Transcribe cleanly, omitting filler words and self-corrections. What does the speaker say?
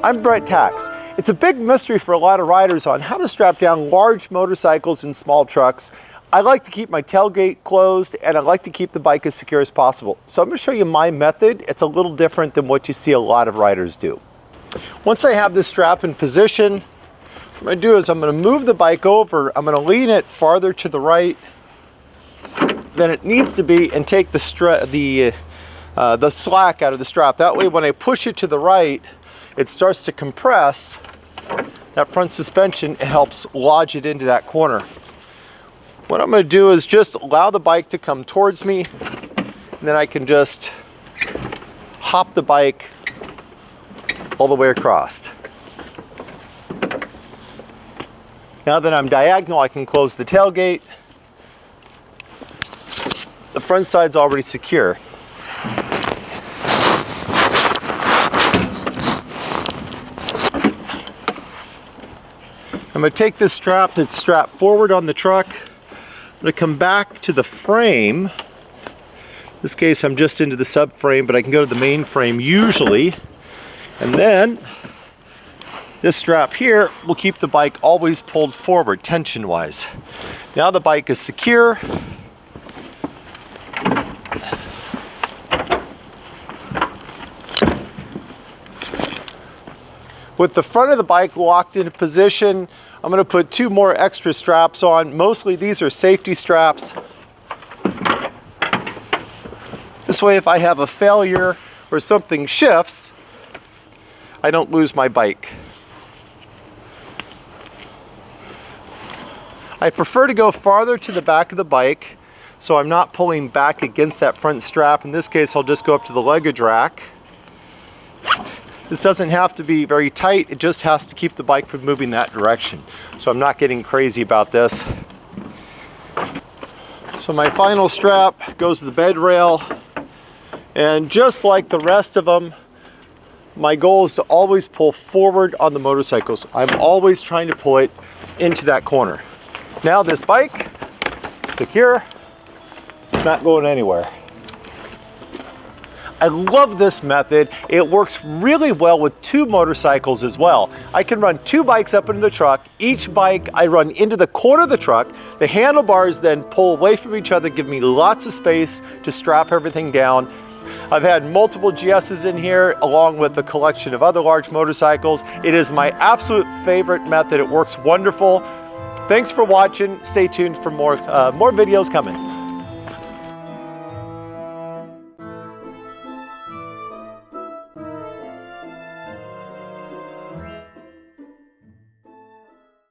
I'm Bret Tkacs. It's a big mystery for a lot of riders on how to strap down large motorcycles and small trucks. I like to keep my tailgate closed and I like to keep the bike as secure as possible. So I'm going to show you my method. It's a little different than what you see a lot of riders do. Once I have this strap in position, what I'm going to do is I'm going to move the bike over. I'm going to lean it farther to the right than it needs to be and take the slack out of the strap. That way when I push it to the right, it starts to compress that front suspension. It helps lodge it into that corner. What I'm going to do is just allow the bike to come towards me, and then I can just hop the bike all the way across. Now that I'm diagonal, I can close the tailgate. The front side's already secure. I'm going to take this strap that's strapped forward on the truck. I'm going to come back to the frame. In this case, I'm just into the subframe, but I can go to the main frame usually. And then this strap here will keep the bike always pulled forward, tension-wise. Now the bike is secure. With the front of the bike locked into position, I'm going to put two more extra straps on. Mostly these are safety straps. This way if I have a failure or something shifts, I don't lose my bike. I prefer to go farther to the back of the bike so I'm not pulling back against that front strap. In this case, I'll just go up to the luggage rack. This doesn't have to be very tight, it just has to keep the bike from moving that direction. So I'm not getting crazy about this. So my final strap goes to the bed rail, and just like the rest of them, my goal is to always pull forward on the motorcycles. I'm always trying to pull it into that corner. Now this bike, secure, it's not going anywhere. I love this method. It works really well with two motorcycles as well. I can run two bikes up into the truck. Each bike I run into the corner of the truck. The handlebars then pull away from each other, give me lots of space to strap everything down. I've had multiple GS's in here along with a collection of other large motorcycles. It is my absolute favorite method. It works wonderful. Thanks for watching. Stay tuned for more videos coming.